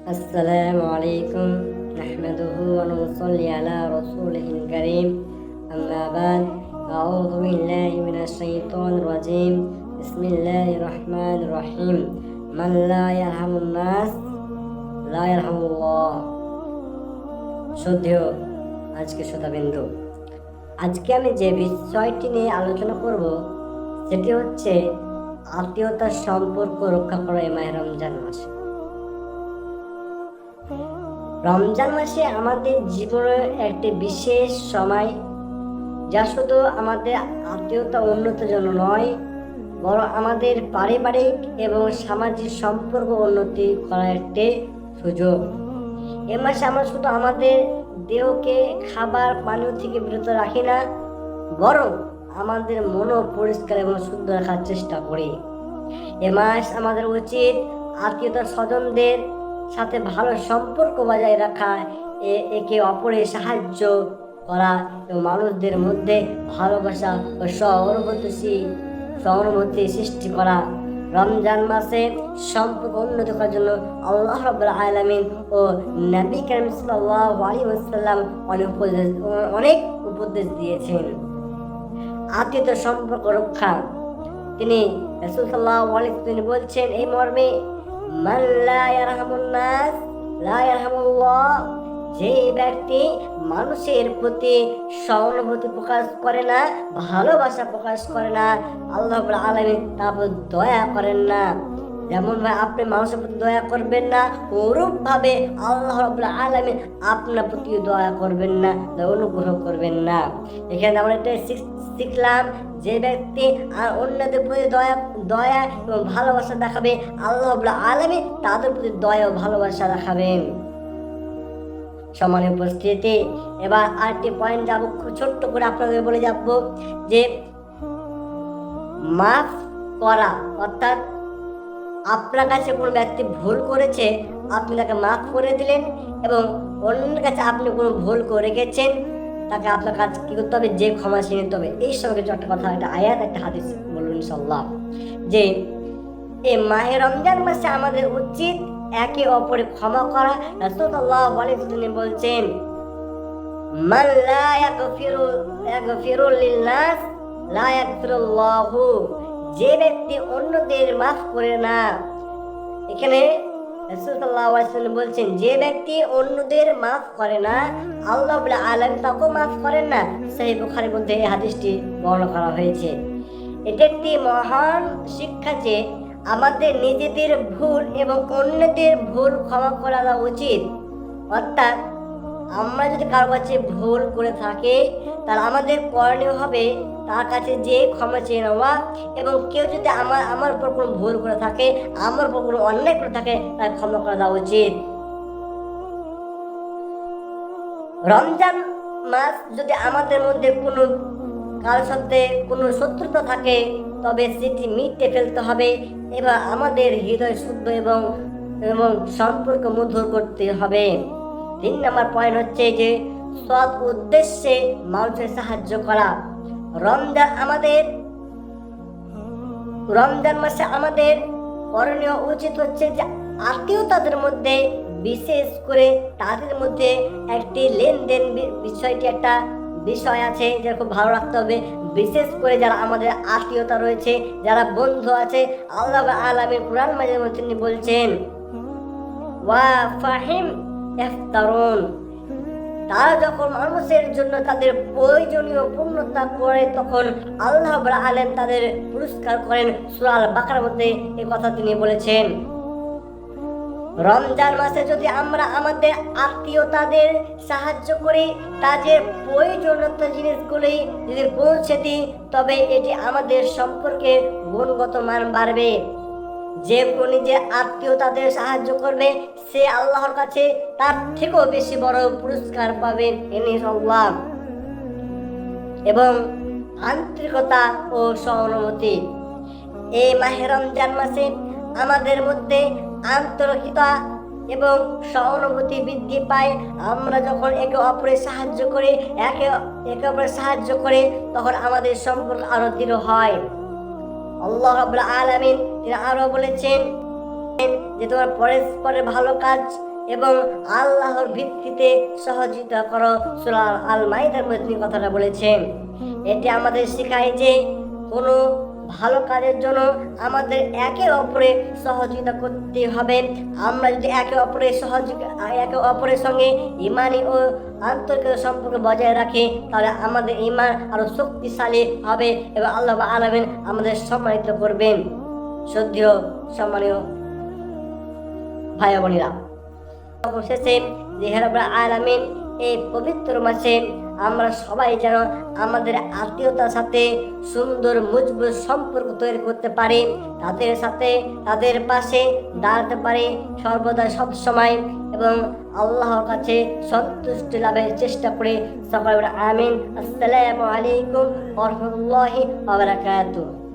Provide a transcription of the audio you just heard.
السلام عليكم نحمده ونصلي على رسوله الكريم أما بعد أعوذ بالله من الشيطان الرجيم بسم الله الرحمن الرحيم من لا يرحم الناس لا يرحم الله শ্রদ্ধেয় আজকে শ্রোতাবিন্দু, আজকে আমি যে বিষয়টি নিয়ে আলোচনা করব সেটি হচ্ছে আত্মীয়তার সম্পর্ক রক্ষা করা এই মাহে রমজান মাসে। রমজান মাসে আমাদের জীবনের একটি বিশেষ সময়, যা শুধু আমাদের আত্মীয়তা উন্নতির জন্য নয়, বরং আমাদের পারিবারিক এবং সামাজিক সম্পর্ক উন্নতি করার একটি সুযোগ। এ মাসে আমরা শুধু আমাদের দেহকে খাবার পানীয় থেকে বিরত রাখি না, বরং আমাদের মনও পরিষ্কার এবং শুদ্ধ রাখার চেষ্টা করি। এ মাস আমাদের উচিত আত্মীয়তা স্বজনদের সাথে ভালো সম্পর্ক বজায় রাখা, একে অপরের সাহায্য করা এবং মানুষদের মধ্যে ভালোবাসা ও সহানুভূতি সৃষ্টি করা। রমজান মাসে সম্পর্ক উন্নত করার জন্য আল্লাহ রাব্বুল আলামিন ও নবী কারীম সাল্লাল্লাহু আলাইহি ওয়াসাল্লাম অনেক উপদেশ দিয়েছেন। আত্মীয়তা সম্পর্ক রক্ষা, তিনি রাসূল সাল্লাল্লাহু আলাইহি ওয়াসাল্লাম বলছেন এই মর্মে, মান লা ইয়ারহামুন নাস লা ইয়ারহামুল্লাহ, যে ব্যক্তি মানুষের প্রতি সহানুভূতি প্রকাশ করে না, ভালোবাসা প্রকাশ করে না, আল্লাহ রাব্বুল আলামিন তার উপর দয়া করেন না। যেমন ভাই আপনি মানুষের প্রতি দয়া করবেন না, ওরূপ ভাবে আল্লাহ রাব্বুল আলামিন আপনার প্রতি দয়া করবেন না, অনুগ্রহ করবেন না। এখানে আমরা এটা শিখলাম, যে ব্যক্তি আর অন্যদের প্রতি দয়া এবং ভালোবাসা দেখাবে, আল্লাহ রাব্বুল আলামিন তাদের প্রতি দয়া ও ভালোবাসা দেখাবেন। সম্মানীয় উপস্থিতি, এবার আরেকটি পয়েন্ট যাব, খুব ছোট্ট করে আপনাদের বলে যাব যে মাফ করা, অর্থাৎ আপনার কাছে কোনো ব্যক্তি ভুল করেছে, আপনি তাকে মাফ করে দিলেন, এবং অন্যের কাছে আপনি কোনো ভুল করে গেছেন, তাকে আপনার কাছে কি করতে হবে, যে ক্ষমা চেয়ে নিতে হবে। এই সঙ্গে কিছু একটা কথা, একটা আয়াত, একটা হাদিস বলুন ইনশাআল্লাহ, যে এই মাহে রমজান মাসে আমাদের উচিত একে অপরে ক্ষমা করা। রাসূল সাল্লাল্লাহু আলাইহি ওয়াসাল্লাম বলছেন, মান লা ইয়াগফিরু লিন-নাস লা ইয়াগফিরুল্লাহু, যে ব্যক্তি অন্যদের মাফ করে না। এখানে রাসূল সাল্লাল্লাহু আলাইহি ওয়াসাল্লাম বলছেন, যে ব্যক্তি অন্যদের মাফ করে না, আল্লাহ রাব্বুল আলামিন তাকেও মাফ করেন না। সহিহ বুখারীর মধ্যে এই হাদিসটি বর্ণনা করা হয়েছে। এটি একটি মহান শিক্ষা যে আমাদের নিজেদের ভুল এবং অন্যদের ভুল ক্ষমা করা উচিত। অর্থাৎ আমরা যদি কারো কাছে ভুল করে থাকি, তাহলে আমাদের করণীয় হবে তার কাছে যে ক্ষমা চেয়ে নেওয়া, এবং কেউ যদি আমার উপর কোনো ভুল করে থাকে, আমার উপর কোনো অন্যায় করে থাকে, তার ক্ষমা করা দেওয়া উচিত। রমজান মাস যদি আমাদের মধ্যে কোনো কারোর সাথে কোনো শত্রুতা থাকে, তবে সেটি মিটে ফেলতে হবে, এবার আমাদের হৃদয় শুদ্ধ এবং সম্পর্ক মধুর করতে হবে। 3 নম্বর পয়েন্ট হচ্ছে যে সৎ উদ্দেশ্যে মানুষের সাহায্য করা। রমজান মাসে আমাদের করণীয় উচিত হচ্ছে যে আত্মীয়তাদের মধ্যে, বিশেষ করে তাদের মধ্যে একটি লেনদেন বিষয়টি একটা বিষয় আছে, যেটা খুব ভালো রাখতে হবে। বিশেষ করে যারা আমাদের আত্মীয়তা রয়েছে, যারা বন্ধু আছে, আল্লাহ আলামিন কুরআন মাজিদের মধ্যে তিনি বলছেন, ওয়া ফাহিম ইফতারুন, তারা যখন মানুষের জন্য তাদের প্রয়োজনীয় পূর্ণতা করে, তখন আল্লাহ রাব্বুল আলামিন তাদের পুরস্কার করেন। সূরা আল বাকারার মধ্যে এই কথা তিনি বলেছেন। রমজান মাসে যদি আমরা আমাদের আত্মীয়তাদের সাহায্য করি, তাদের প্রয়োজনীয় জিনিসগুলি যদি পৌঁছে দিই, তবে এটি আমাদের সম্পর্কের গুণগত মান বাড়বে। যে নিজে আত্মীয়তাদের সাহায্য করবে, সে আল্লাহর কাছে তার থেকেও বেশি বড় পুরস্কার পাবেন ইনশাআল্লাহ। এবং আন্তরিকতা ও সহানুভূতি, এই মাহে রমজান মাসে আমাদের মধ্যে আন্তরিকতা এবং সহানুভূতি বৃদ্ধি পায়। আমরা যখন একে অপরের সাহায্য করি, তখন আমাদের সম্পর্ক আরো দৃঢ় হয়। আল্লাহ রাব্বুল আলামিন তিনি আরো বলেছেন যে তোমরা পরস্পরের ভালো কাজ এবং আল্লাহর ভিত্তিতে সহযোগিতা করো। সূরা আল মাইদার মধ্যে তিনি কথাটা বলেছেন। এটি আমাদের শেখায় যে কোনো ভালো কাজের জন্য আমাদের একে অপরে সহযোগিতা করতে হবে। আমরা যদি একে অপরের সঙ্গে ইমানি ও আন্তরিক সম্পর্ক বজায় রাখি, তাহলে আমাদের ইমান আরো শক্তিশালী হবে এবং আল্লাহ আলামিন আমাদের সম্মানিত করবেন। শ্রদ্ধেয় সম্মানীয় ভাই বোনেরা, অবশেষে যে রাব্বুল আলামিন এই পবিত্র মাসে আমরা সবাই যেন আমাদের আত্মীয়তার সাথে সুন্দর মজবুত সম্পর্ক তৈরি করতে পারি, তাদের সাথে তাদের পাশে দাঁড়াতে পারি সর্বদা সব সময়, এবং আল্লাহর কাছে সন্তুষ্টি লাভের চেষ্টা করি। সকলে আমিন। আসসালামু আলাইকুম ওয়া রাহমাতুল্লাহি ওয়া বারাকাতুহু।